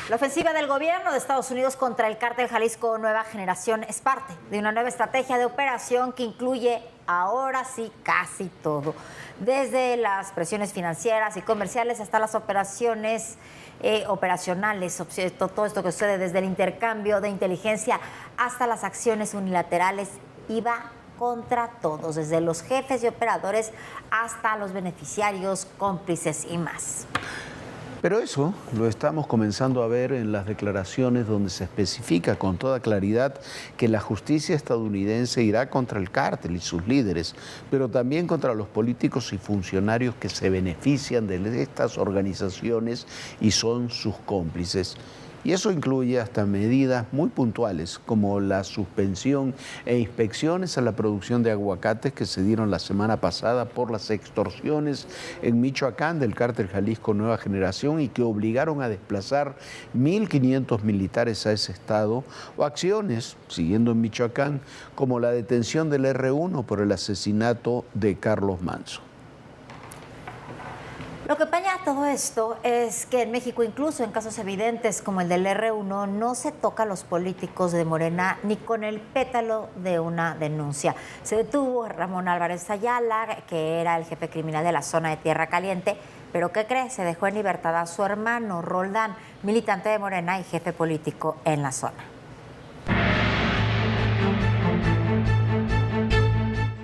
La ofensiva del gobierno de Estados Unidos contra el cártel Jalisco Nueva Generación es parte de una nueva estrategia de operación que incluye ahora sí casi todo, desde las presiones financieras y comerciales hasta las operaciones operacionales, todo esto que sucede desde el intercambio de inteligencia hasta las acciones unilaterales y va contra todos, desde los jefes y operadores hasta los beneficiarios, cómplices y más. Pero eso lo estamos comenzando a ver en las declaraciones donde se especifica con toda claridad que la justicia estadounidense irá contra el cártel y sus líderes, pero también contra los políticos y funcionarios que se benefician de estas organizaciones y son sus cómplices. Y eso incluye hasta medidas muy puntuales, como la suspensión e inspecciones a la producción de aguacates que se dieron la semana pasada por las extorsiones en Michoacán del cártel Jalisco Nueva Generación y que obligaron a desplazar 1.500 militares a ese estado, o acciones, siguiendo en Michoacán, como la detención del R1 por el asesinato de Carlos Manzo. Lo que empaña todo esto es que en México, incluso en casos evidentes como el del R1, no se toca a los políticos de Morena ni con el pétalo de una denuncia. Se detuvo a Ramón Álvarez Ayala, que era el jefe criminal de la zona de Tierra Caliente, pero ¿qué cree? Se dejó en libertad a su hermano Roldán, militante de Morena y jefe político en la zona.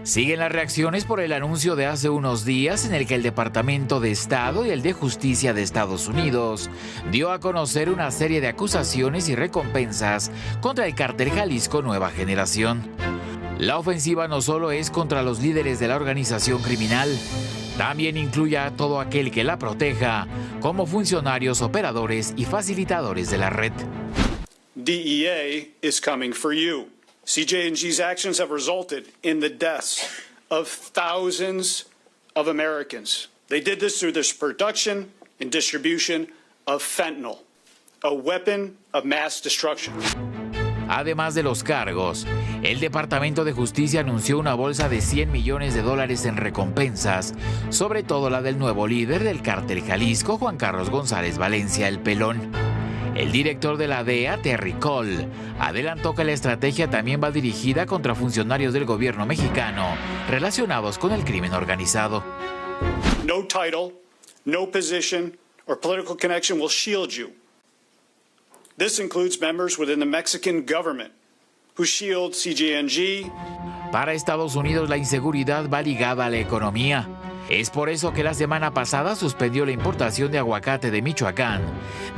Siguen las reacciones por el anuncio de hace unos días en el que el Departamento de Estado y el de Justicia de Estados Unidos dio a conocer una serie de acusaciones y recompensas contra el cártel Jalisco Nueva Generación. La ofensiva no solo es contra los líderes de la organización criminal, también incluye a todo aquel que la proteja, como funcionarios, operadores y facilitadores de la red. DEA is coming for you. CJ&G's actions have resulted in the deaths of thousands of Americans. They did this through the production and distribution of fentanyl, a weapon of mass destruction. Además de los cargos, el Departamento de Justicia anunció una bolsa de $100 millones en recompensas, sobre todo la del nuevo líder del cártel Jalisco, Juan Carlos González Valencia, el Pelón. El director de la DEA, Terry Cole, adelantó que la estrategia también va dirigida contra funcionarios del gobierno mexicano relacionados con el crimen organizado. No title, no position, or political connection will shield you. This includes members within the Mexican government who shield CJ&G. Para Estados Unidos, la inseguridad va ligada a la economía. Es por eso que la semana pasada suspendió la importación de aguacate de Michoacán,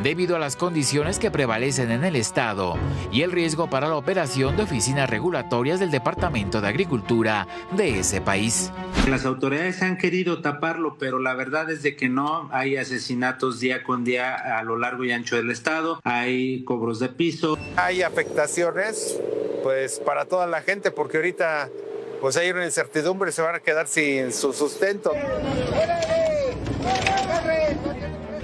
debido a las condiciones que prevalecen en el estado y el riesgo para la operación de oficinas regulatorias del Departamento de Agricultura de ese país. Las autoridades han querido taparlo, pero la verdad es de que no. Hay asesinatos día con día a lo largo y ancho del estado, hay cobros de piso. Hay afectaciones pues para toda la gente, porque ahorita pues hay una incertidumbre, se van a quedar sin su sustento.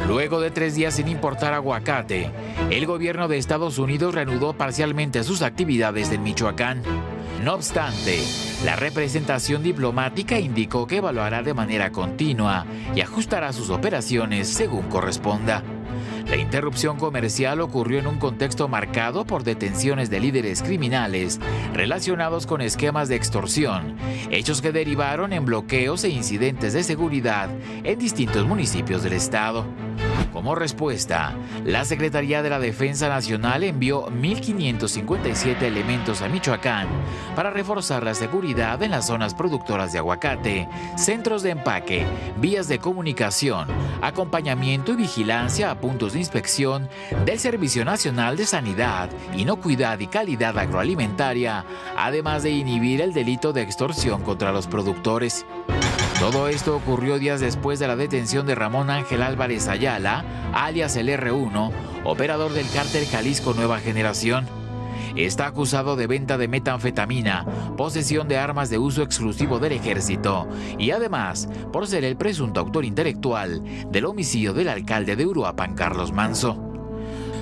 Luego de 3 días sin importar aguacate, el gobierno de Estados Unidos reanudó parcialmente sus actividades en Michoacán. No obstante, la representación diplomática indicó que evaluará de manera continua y ajustará sus operaciones según corresponda. La interrupción comercial ocurrió en un contexto marcado por detenciones de líderes criminales relacionados con esquemas de extorsión, hechos que derivaron en bloqueos e incidentes de seguridad en distintos municipios del estado. Como respuesta, la Secretaría de la Defensa Nacional envió 1.557 elementos a Michoacán para reforzar la seguridad en las zonas productoras de aguacate, centros de empaque, vías de comunicación, acompañamiento y vigilancia a puntos de inspección del Servicio Nacional de Sanidad, Inocuidad y Calidad Agroalimentaria, además de inhibir el delito de extorsión contra los productores. Todo esto ocurrió días después de la detención de Ramón Ángel Álvarez Ayala, alias el R1, operador del cártel Jalisco Nueva Generación. Está acusado de venta de metanfetamina, posesión de armas de uso exclusivo del ejército y además por ser el presunto autor intelectual del homicidio del alcalde de Uruapan, Carlos Manzo.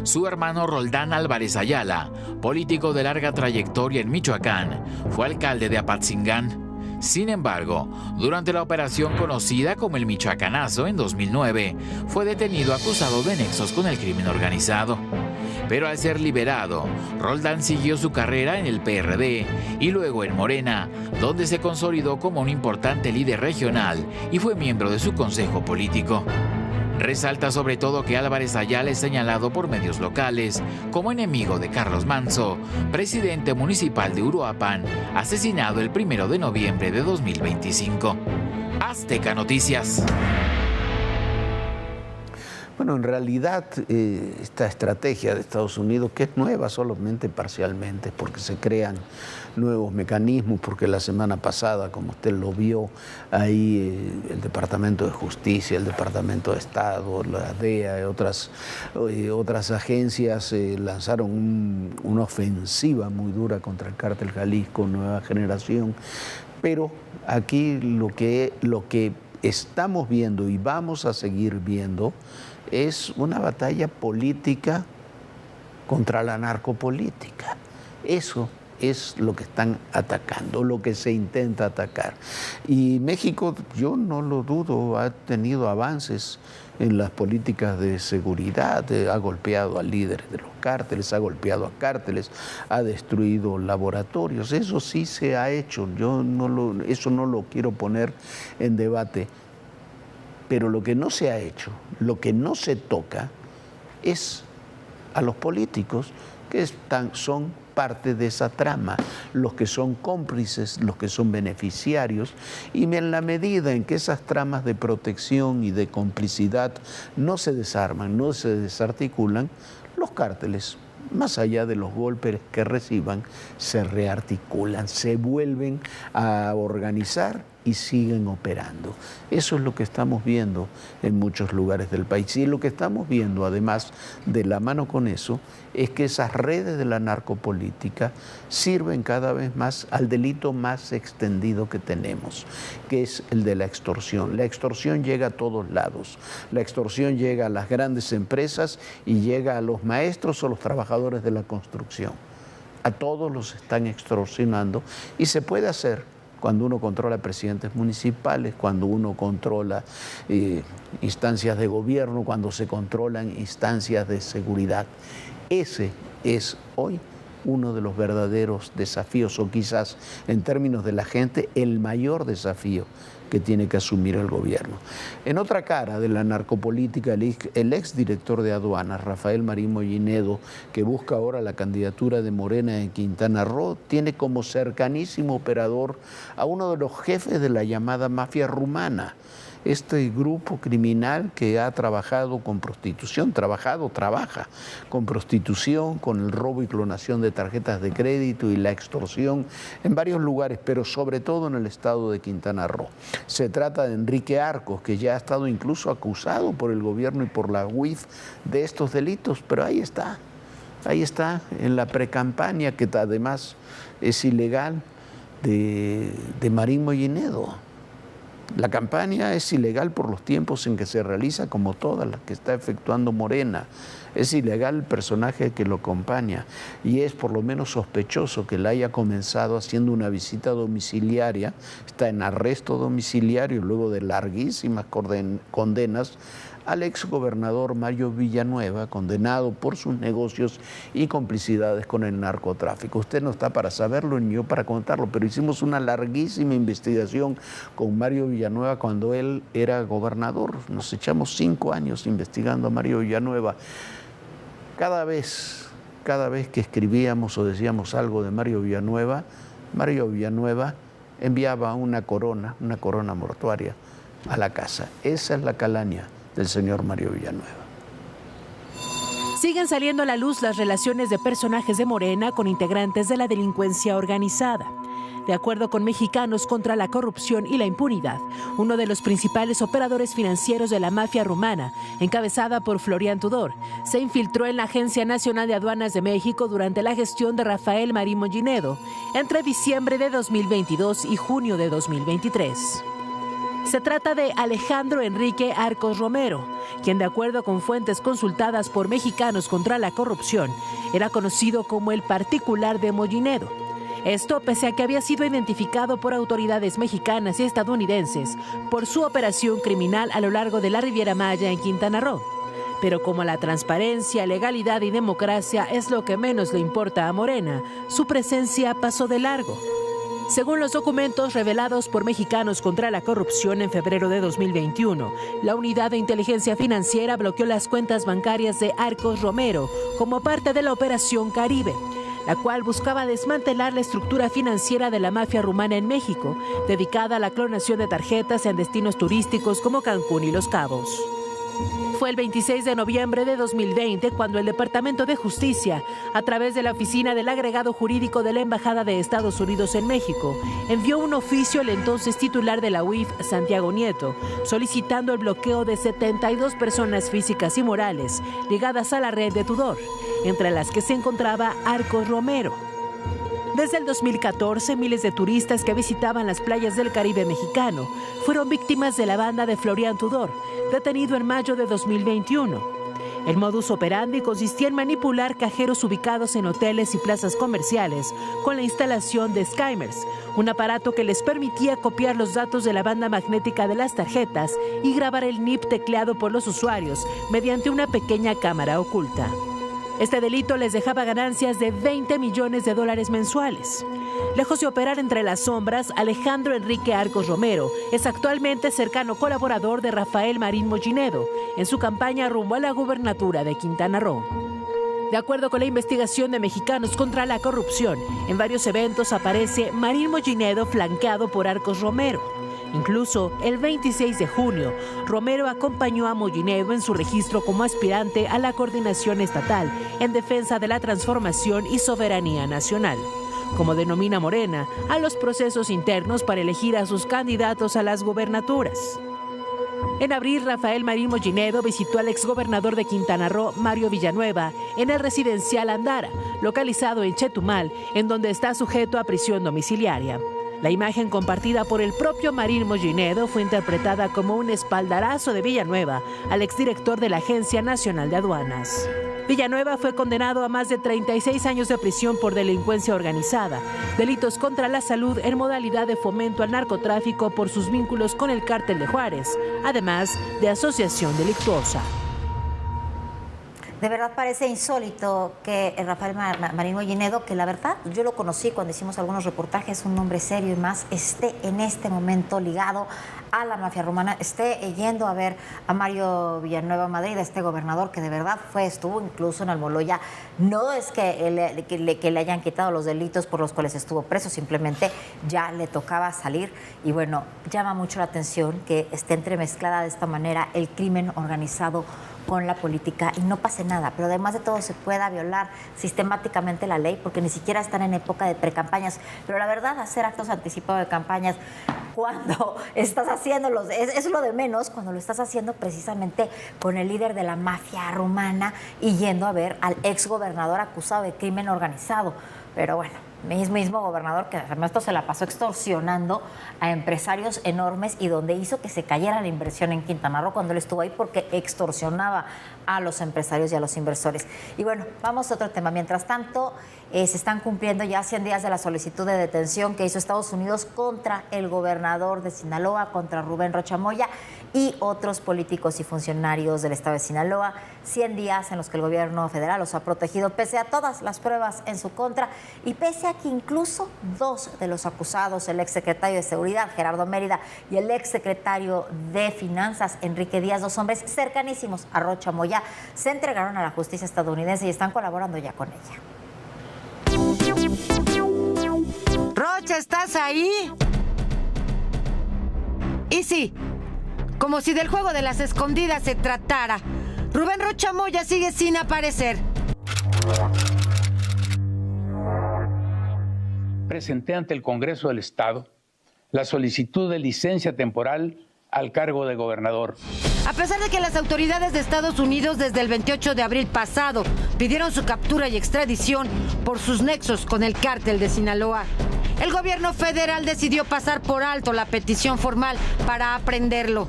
Su hermano Roldán Álvarez Ayala, político de larga trayectoria en Michoacán, fue alcalde de Apatzingán. Sin embargo, durante la operación conocida como el Michoacanazo en 2009, fue detenido acusado de nexos con el crimen organizado. Pero al ser liberado, Roldán siguió su carrera en el PRD y luego en Morena, donde se consolidó como un importante líder regional y fue miembro de su consejo político. Resalta sobre todo que Álvarez Ayala es señalado por medios locales como enemigo de Carlos Manzo, presidente municipal de Uruapan, asesinado el 1 de noviembre de 2025. Azteca Noticias. Bueno, en realidad esta estrategia de Estados Unidos, que es nueva solamente parcialmente, porque se crean nuevos mecanismos, porque la semana pasada, como usted lo vio, ahí el Departamento de Justicia, el Departamento de Estado, la DEA y otras agencias lanzaron una ofensiva muy dura contra el Cártel Jalisco Nueva Generación, pero aquí lo que estamos viendo y vamos a seguir viendo es una batalla política contra la narcopolítica. Eso es lo que están atacando, lo que se intenta atacar. Y México, yo no lo dudo, ha tenido avances en las políticas de seguridad, ha golpeado a líderes de los cárteles, ha golpeado a cárteles, ha destruido laboratorios. Eso sí se ha hecho, eso no lo quiero poner en debate. Pero lo que no se ha hecho, lo que no se toca, es a los políticos que son parte de esa trama, los que son cómplices, los que son beneficiarios, y en la medida en que esas tramas de protección y de complicidad no se desarman, no se desarticulan, los cárteles, más allá de los golpes que reciban, se rearticulan, se vuelven a organizar y siguen operando. Eso es lo que estamos viendo en muchos lugares del país. Y lo que estamos viendo, además, de la mano con eso, es que esas redes de la narcopolítica sirven cada vez más al delito más extendido que tenemos, que es el de la extorsión. La extorsión llega a todos lados. La extorsión llega a las grandes empresas y llega a los maestros o los trabajadores de la construcción. A todos los están extorsionando y se puede hacer cuando uno controla presidentes municipales, cuando uno controla instancias de gobierno, cuando se controlan instancias de seguridad. Ese es hoy uno de los verdaderos desafíos, o quizás en términos de la gente, el mayor desafío que tiene que asumir el gobierno. En otra cara de la narcopolítica, el exdirector de aduanas, Rafael Marín Mollinedo, que busca ahora la candidatura de Morena en Quintana Roo, tiene como cercanísimo operador a uno de los jefes de la llamada mafia rumana. Este grupo criminal que ha trabajado con prostitución, trabaja con prostitución, con el robo y clonación de tarjetas de crédito y la extorsión en varios lugares, pero sobre todo en el estado de Quintana Roo. Se trata de Enrique Arcos, que ya ha estado incluso acusado por el gobierno y por la UIF de estos delitos, pero ahí está en la precampaña, que además es ilegal, de Marín Mollinedo. La campaña es ilegal por los tiempos en que se realiza, como todas las que está efectuando Morena. Es ilegal el personaje que lo acompaña y es por lo menos sospechoso que la haya comenzado haciendo una visita domiciliaria, está en arresto domiciliario luego de larguísimas condenas al exgobernador Mario Villanueva, condenado por sus negocios y complicidades con el narcotráfico. Usted no está para saberlo ni yo para contarlo, pero hicimos una larguísima investigación con Mario Villanueva cuando él era gobernador. Nos echamos 5 años investigando a Mario Villanueva. Cada vez que escribíamos o decíamos algo de Mario Villanueva enviaba una corona mortuaria a la casa. Esa es la calaña del señor Mario Villanueva. Siguen saliendo a la luz las relaciones de personajes de Morena con integrantes de la delincuencia organizada. De acuerdo con Mexicanos contra la Corrupción y la Impunidad, uno de los principales operadores financieros de la mafia rumana, encabezada por Florian Tudor, se infiltró en la Agencia Nacional de Aduanas de México durante la gestión de Rafael Marín Mollinedo entre diciembre de 2022 y junio de 2023. Se trata de Alejandro Enrique Arcos Romero, quien, de acuerdo con fuentes consultadas por Mexicanos contra la Corrupción, era conocido como el particular de Mollinedo. Esto pese a que había sido identificado por autoridades mexicanas y estadounidenses por su operación criminal a lo largo de la Riviera Maya en Quintana Roo. Pero como la transparencia, legalidad y democracia es lo que menos le importa a Morena, su presencia pasó de largo. Según los documentos revelados por Mexicanos contra la Corrupción en febrero de 2021, la Unidad de Inteligencia Financiera bloqueó las cuentas bancarias de Arcos Romero como parte de la Operación Caribe, la cual buscaba desmantelar la estructura financiera de la mafia rumana en México, dedicada a la clonación de tarjetas en destinos turísticos como Cancún y Los Cabos. Fue el 26 de noviembre de 2020 cuando el Departamento de Justicia, a través de la Oficina del Agregado Jurídico de la Embajada de Estados Unidos en México, envió un oficio al entonces titular de la UIF, Santiago Nieto, solicitando el bloqueo de 72 personas físicas y morales ligadas a la red de Tudor, entre las que se encontraba Arcos Romero. Desde el 2014, miles de turistas que visitaban las playas del Caribe mexicano fueron víctimas de la banda de Florian Tudor, detenido en mayo de 2021. El modus operandi consistía en manipular cajeros ubicados en hoteles y plazas comerciales con la instalación de skimmers, un aparato que les permitía copiar los datos de la banda magnética de las tarjetas y grabar el NIP tecleado por los usuarios mediante una pequeña cámara oculta. Este delito les dejaba ganancias de $20 millones mensuales. Lejos de operar entre las sombras, Alejandro Enrique Arcos Romero es actualmente cercano colaborador de Rafael Marín Mollinedo en su campaña rumbo a la gubernatura de Quintana Roo. De acuerdo con la investigación de Mexicanos contra la Corrupción, en varios eventos aparece Marín Mollinedo flanqueado por Arcos Romero. Incluso, el 26 de junio, Romero acompañó a Mollinedo en su registro como aspirante a la coordinación estatal en defensa de la transformación y soberanía nacional, como denomina Morena, a los procesos internos para elegir a sus candidatos a las gubernaturas. En abril, Rafael Marín Mollinedo visitó al exgobernador de Quintana Roo, Mario Villanueva, en el residencial Andara, localizado en Chetumal, en donde está sujeto a prisión domiciliaria. La imagen compartida por el propio Marín Mollinedo fue interpretada como un espaldarazo de Villanueva al exdirector de la Agencia Nacional de Aduanas. Villanueva fue condenado a más de 36 años de prisión por delincuencia organizada, delitos contra la salud en modalidad de fomento al narcotráfico por sus vínculos con el Cártel de Juárez, además de asociación delictuosa. De verdad parece insólito que Rafael Marín Mollinedo, que la verdad yo lo conocí cuando hicimos algunos reportajes, un hombre serio y más, esté en este momento ligado a la mafia rumana, esté yendo a ver a Mario Villanueva Madrid, este gobernador que de verdad estuvo incluso en Almoloya. No es que le hayan quitado los delitos por los cuales estuvo preso, simplemente ya le tocaba salir. Y bueno, llama mucho la atención que esté entremezclada de esta manera el crimen organizado con la política y no pase nada, pero además de todo se pueda violar sistemáticamente la ley porque ni siquiera están en época de precampañas. Pero la verdad, hacer actos anticipados de campañas cuando estás haciéndolos es lo de menos, cuando lo estás haciendo precisamente con el líder de la mafia rumana y yendo a ver al exgobernador acusado de crimen organizado. Pero bueno, mismo gobernador que además esto se la pasó extorsionando a empresarios enormes y donde hizo que se cayera la inversión en Quintana Roo cuando él estuvo ahí porque extorsionaba a los empresarios y a los inversores. Y bueno, vamos a otro tema. Mientras tanto, se están cumpliendo ya 100 días de la solicitud de detención que hizo Estados Unidos contra el gobernador de Sinaloa, contra Rubén Rocha Moya y otros políticos y funcionarios del estado de Sinaloa. 100 días en los que el gobierno federal los ha protegido pese a todas las pruebas en su contra y pese a que incluso dos de los acusados, el exsecretario de Seguridad, Gerardo Mérida, y el exsecretario de Finanzas, Enrique Díaz, dos hombres cercanísimos a Rocha Moya, se entregaron a la justicia estadounidense y están colaborando ya con ella. Rocha, ¿estás ahí? Y sí, como si del juego de las escondidas se tratara, Rubén Rocha Moya sigue sin aparecer. Presenté ante el Congreso del Estado la solicitud de licencia temporal al cargo de gobernador. A pesar de que las autoridades de Estados Unidos desde el 28 de abril pasado pidieron su captura y extradición por sus nexos con el cártel de Sinaloa, el gobierno federal decidió pasar por alto la petición formal para aprehenderlo.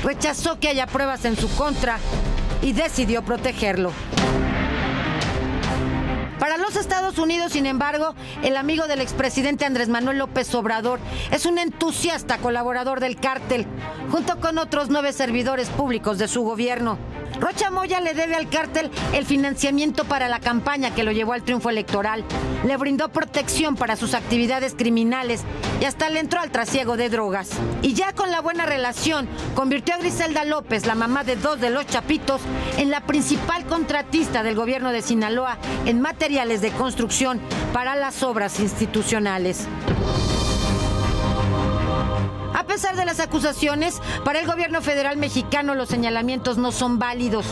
Rechazó que haya pruebas en su contra y decidió protegerlo. Para los Estados Unidos, sin embargo, el amigo del expresidente Andrés Manuel López Obrador es un entusiasta colaborador del cártel, junto con otros 9 servidores públicos de su gobierno. Rocha Moya le debe al cártel el financiamiento para la campaña que lo llevó al triunfo electoral, le brindó protección para sus actividades criminales y hasta le entró al trasiego de drogas. Y ya con la buena relación, convirtió a Griselda López, la mamá de 2 de los chapitos, en la principal contratista del gobierno de Sinaloa en materiales de construcción para las obras institucionales. A pesar de las acusaciones, para el gobierno federal mexicano los señalamientos no son válidos.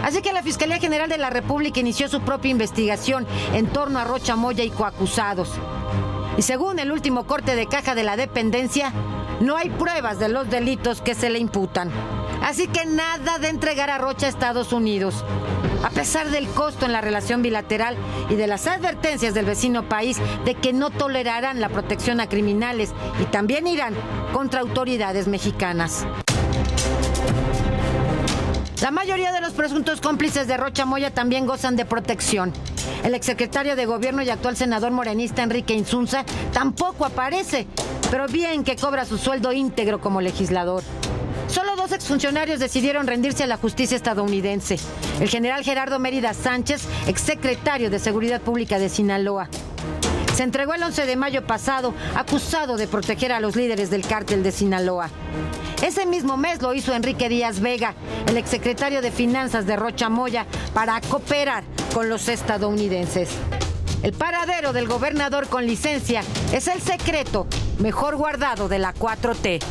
Así que la Fiscalía General de la República inició su propia investigación en torno a Rocha Moya y coacusados. Y según el último corte de caja de la dependencia, no hay pruebas de los delitos que se le imputan. Así que nada de entregar a Rocha a Estados Unidos. A pesar del costo en la relación bilateral y de las advertencias del vecino país de que no tolerarán la protección a criminales y también irán contra autoridades mexicanas. La mayoría de los presuntos cómplices de Rocha Moya también gozan de protección. El exsecretario de Gobierno y actual senador morenista Enrique Insunza tampoco aparece, pero bien que cobra su sueldo íntegro como legislador. Solo 2 exfuncionarios decidieron rendirse a la justicia estadounidense. El general Gerardo Mérida Sánchez, exsecretario de Seguridad Pública de Sinaloa. Se entregó el 11 de mayo pasado, acusado de proteger a los líderes del cártel de Sinaloa. Ese mismo mes lo hizo Enrique Díaz Vega, el exsecretario de Finanzas de Rocha Moya, para cooperar con los estadounidenses. El paradero del gobernador con licencia es el secreto mejor guardado de la 4T.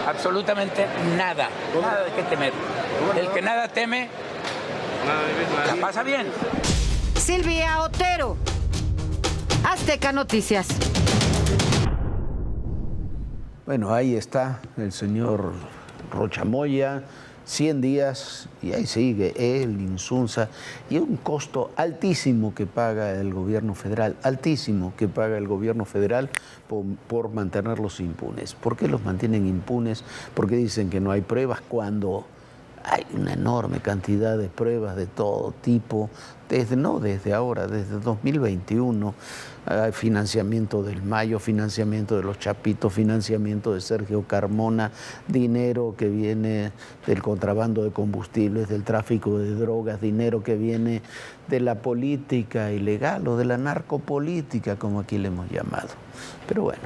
Absolutamente nada, nada de qué temer. El que nada teme, la pasa bien. Silvia Otero, Azteca Noticias. Bueno, ahí está el señor Rocha Moya, 100 días y ahí sigue él, Insunza, y un costo altísimo que paga el gobierno federal, altísimo que paga el gobierno federal por mantenerlos impunes. ¿Por qué los mantienen impunes? Porque dicen que no hay pruebas cuando hay una enorme cantidad de pruebas de todo tipo, desde ahora, desde 2021, hay financiamiento del Mayo, financiamiento de los Chapitos, financiamiento de Sergio Carmona, dinero que viene del contrabando de combustibles, del tráfico de drogas, dinero que viene de la política ilegal o de la narcopolítica, como aquí le hemos llamado. Pero bueno,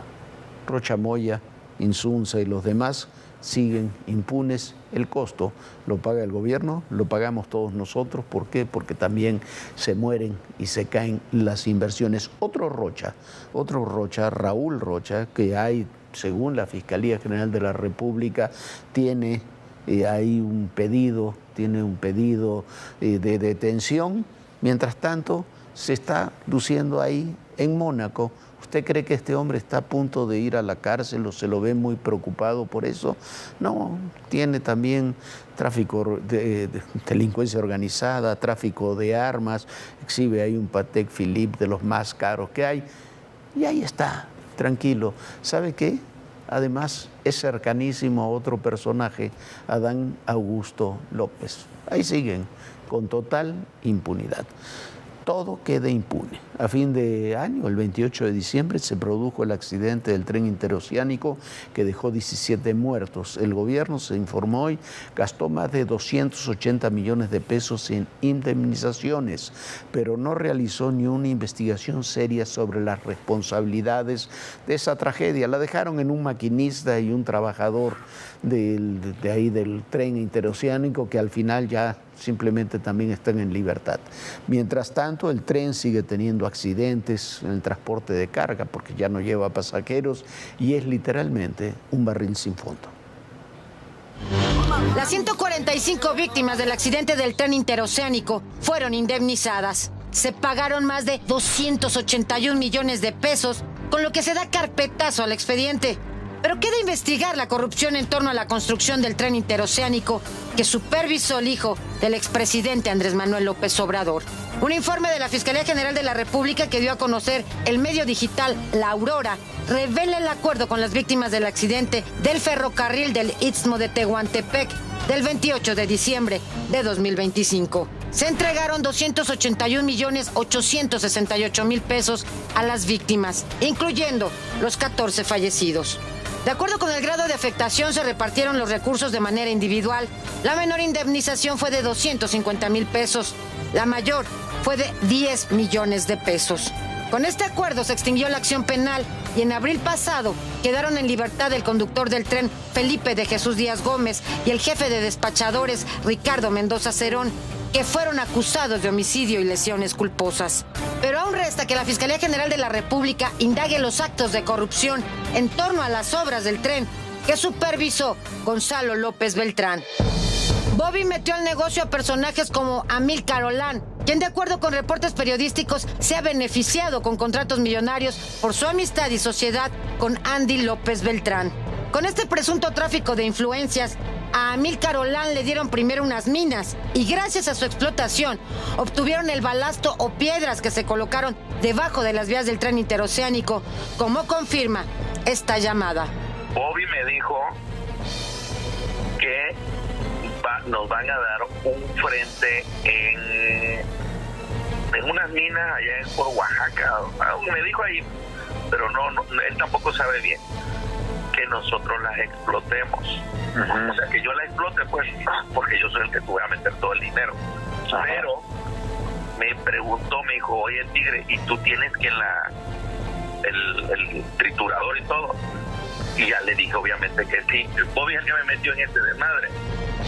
Rocha Moya, Insunza y los demás siguen impunes. El costo lo paga el gobierno, lo pagamos todos nosotros. ¿Por qué? Porque también se mueren y se caen las inversiones. Otro Rocha, Raúl Rocha, que hay, según la Fiscalía General de la República, tiene ahí un pedido de detención. Mientras tanto, se está luciendo ahí en Mónaco. ¿Usted cree que este hombre está a punto de ir a la cárcel o se lo ve muy preocupado por eso? No, tiene también tráfico de delincuencia organizada, tráfico de armas, exhibe ahí un Patek Philippe de los más caros que hay. Y ahí está, tranquilo. ¿Sabe qué? Además, es cercanísimo a otro personaje, Adán Augusto López. Ahí siguen, con total impunidad. Todo queda impune. A fin de año, el 28 de diciembre, se produjo el accidente del tren interoceánico que dejó 17 muertos. El gobierno, se informó hoy, gastó más de 280 millones de pesos en indemnizaciones, pero no realizó ni una investigación seria sobre las responsabilidades de esa tragedia. La dejaron en un maquinista y un trabajador de ahí del tren interoceánico que al final ya simplemente también están en libertad. Mientras tanto, el tren sigue teniendo accidentes en el transporte de carga porque ya no lleva pasajeros y es literalmente un barril sin fondo. Las 145 víctimas del accidente del tren interoceánico fueron indemnizadas. Se pagaron más de 281 millones de pesos, con lo que se da carpetazo al expediente. Pero queda investigar la corrupción en torno a la construcción del tren interoceánico que supervisó el hijo del expresidente Andrés Manuel López Obrador. Un informe de la Fiscalía General de la República que dio a conocer el medio digital La Aurora revela el acuerdo con las víctimas del accidente del ferrocarril del Istmo de Tehuantepec del 28 de diciembre de 2025. se entregaron 281.868.000 pesos a las víctimas, incluyendo los 14 fallecidos. De acuerdo con el grado de afectación, se repartieron los recursos de manera individual. La menor indemnización fue de 250,000 pesos. La mayor fue de 10 millones de pesos. Con este acuerdo se extinguió la acción penal y en abril pasado quedaron en libertad el conductor del tren Felipe de Jesús Díaz Gómez y el jefe de despachadores Ricardo Mendoza Cerón, que fueron acusados de homicidio y lesiones culposas. Pero aún resta que la Fiscalía General de la República indague los actos de corrupción en torno a las obras del tren que supervisó Gonzalo López Beltrán. Bobby metió al negocio a personajes como Amílcar Olán, quien de acuerdo con reportes periodísticos se ha beneficiado con contratos millonarios por su amistad y sociedad con Andy López Beltrán. Con este presunto tráfico de influencias, a Amílcar Olán le dieron primero unas minas y gracias a su explotación obtuvieron el balasto o piedras que se colocaron debajo de las vías del tren interoceánico, como confirma esta llamada. Bobby me dijo que nos van a dar un frente en unas minas allá por Oaxaca. Me dijo ahí, pero no, él tampoco sabe bien que nosotros las explotemos. O sea, que yo la explote, pues, porque yo soy el que te voy a meter todo el dinero. Pero me preguntó, me dijo, oye, Tigre, ¿y tú tienes que el triturador y todo? Y ya le dije, obviamente, que sí. El Bobby es el que me metió en este desmadre.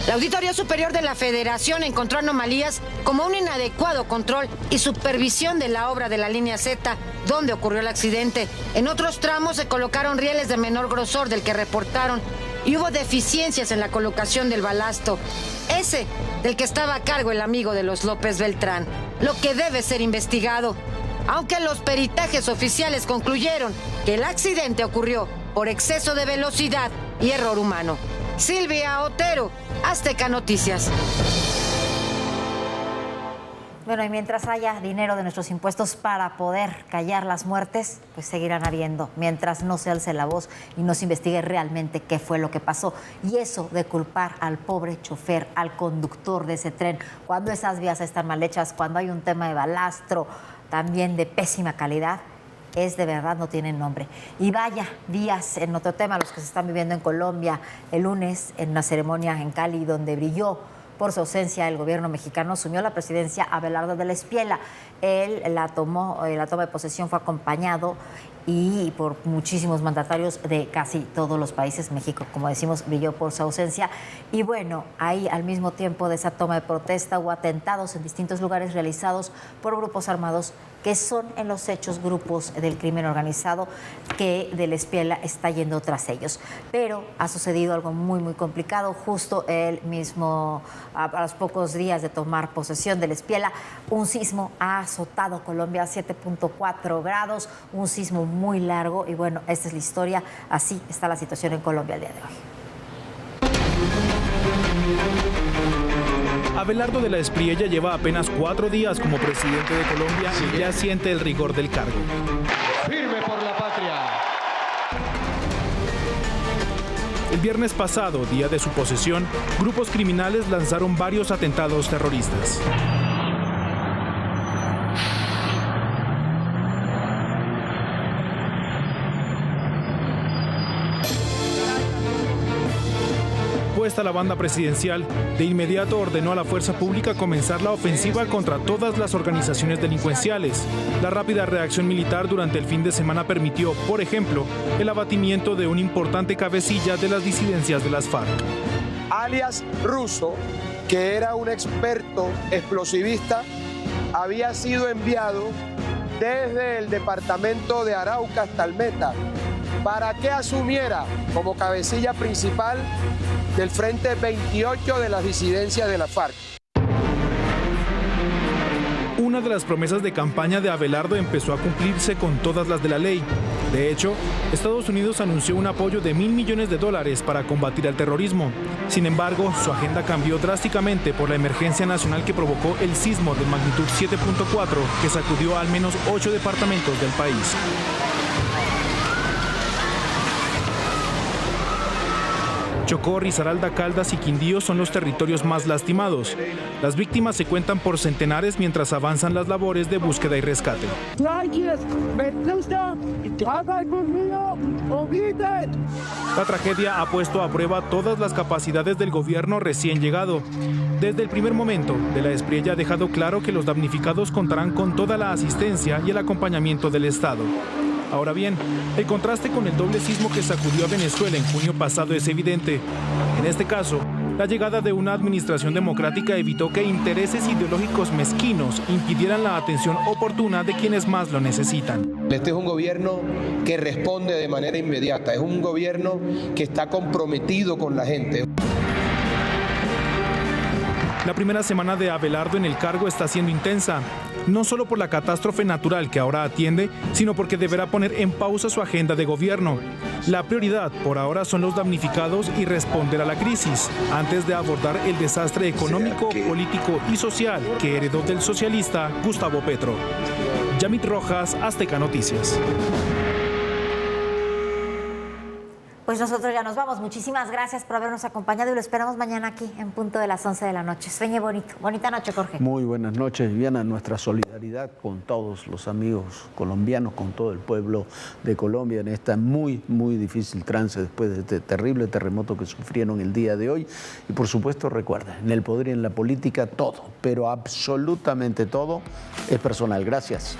La Auditoría Superior de la Federación encontró anomalías como un inadecuado control y supervisión de la obra de la línea Z, donde ocurrió el accidente. En otros tramos se colocaron rieles de menor grosor del que reportaron y hubo deficiencias en la colocación del balasto, ese del que estaba a cargo el amigo de los López Beltrán, lo que debe ser investigado. Aunque los peritajes oficiales concluyeron que el accidente ocurrió por exceso de velocidad y error humano. Silvia Otero, Azteca Noticias. Bueno, y mientras haya dinero de nuestros impuestos para poder callar las muertes, pues seguirán habiendo, mientras no se alce la voz y no se investigue realmente qué fue lo que pasó. Y eso de culpar al pobre chofer, al conductor de ese tren, cuando esas vías están mal hechas, cuando hay un tema de balastro también de pésima calidad, es de verdad, no tienen nombre. Y vaya días en otro tema, los que se están viviendo en Colombia. El lunes, en una ceremonia en Cali, donde brilló por su ausencia el gobierno mexicano, asumió la presidencia Abelardo de la Espriella. Él la toma de posesión fue acompañado y por muchísimos mandatarios de casi todos los países. México, como decimos, brilló por su ausencia. Y bueno, ahí al mismo tiempo de esa toma de protesta hubo atentados en distintos lugares realizados por grupos armados que son en los hechos grupos del crimen organizado, que de la Espriella está yendo tras ellos. Pero ha sucedido algo muy, muy complicado. Justo él mismo, a los pocos días de tomar posesión de la Espriella, un sismo ha azotado Colombia a 7.4 grados, un sismo muy largo. Y bueno, esta es la historia. Así está la situación en Colombia el día de hoy. Abelardo de la Espriella lleva apenas 4 días como presidente de Colombia y ya siente el rigor del cargo. ¡Firme por la patria! El viernes pasado, día de su posesión, grupos criminales lanzaron varios atentados terroristas. Puesta la banda presidencial, de inmediato ordenó a la fuerza pública comenzar la ofensiva contra todas las organizaciones delincuenciales. La rápida reacción militar durante el fin de semana permitió, por ejemplo, el abatimiento de un importante cabecilla de las disidencias de las FARC. Alias Russo, que era un experto explosivista, había sido enviado desde el departamento de Arauca hasta el Meta para que asumiera como cabecilla principal del Frente 28 de las disidencias de la FARC. Una de las promesas de campaña de Abelardo empezó a cumplirse con todas las de la ley. De hecho, Estados Unidos anunció un apoyo de $1.000 millones para combatir el terrorismo. Sin embargo, su agenda cambió drásticamente por la emergencia nacional que provocó el sismo de magnitud 7.4 que sacudió al menos 8 departamentos del país. Chocó, Risaralda, Caldas y Quindío son los territorios más lastimados. Las víctimas se cuentan por centenares mientras avanzan las labores de búsqueda y rescate. La tragedia ha puesto a prueba todas las capacidades del gobierno recién llegado. Desde el primer momento de la Espriella ha dejado claro que los damnificados contarán con toda la asistencia y el acompañamiento del Estado. Ahora bien, el contraste con el doble sismo que sacudió a Venezuela en junio pasado es evidente. En este caso, la llegada de una administración democrática evitó que intereses ideológicos mezquinos impidieran la atención oportuna de quienes más lo necesitan. Este es un gobierno que responde de manera inmediata, es un gobierno que está comprometido con la gente. La primera semana de Abelardo en el cargo está siendo intensa, no solo por la catástrofe natural que ahora atiende, sino porque deberá poner en pausa su agenda de gobierno. La prioridad por ahora son los damnificados y responder a la crisis, antes de abordar el desastre económico, político y social que heredó del socialista Gustavo Petro. Yamit Rojas, Azteca Noticias. Pues nosotros ya nos vamos. Muchísimas gracias por habernos acompañado y lo esperamos mañana aquí en punto de las 11 de la noche. Sueñe bonito. Bonita noche, Jorge. Muy buenas noches, Viviana. Nuestra solidaridad con todos los amigos colombianos, con todo el pueblo de Colombia en esta muy, muy difícil trance después de este terrible terremoto que sufrieron el día de hoy. Y por supuesto, recuerden, en el poder y en la política todo, pero absolutamente todo es personal. Gracias.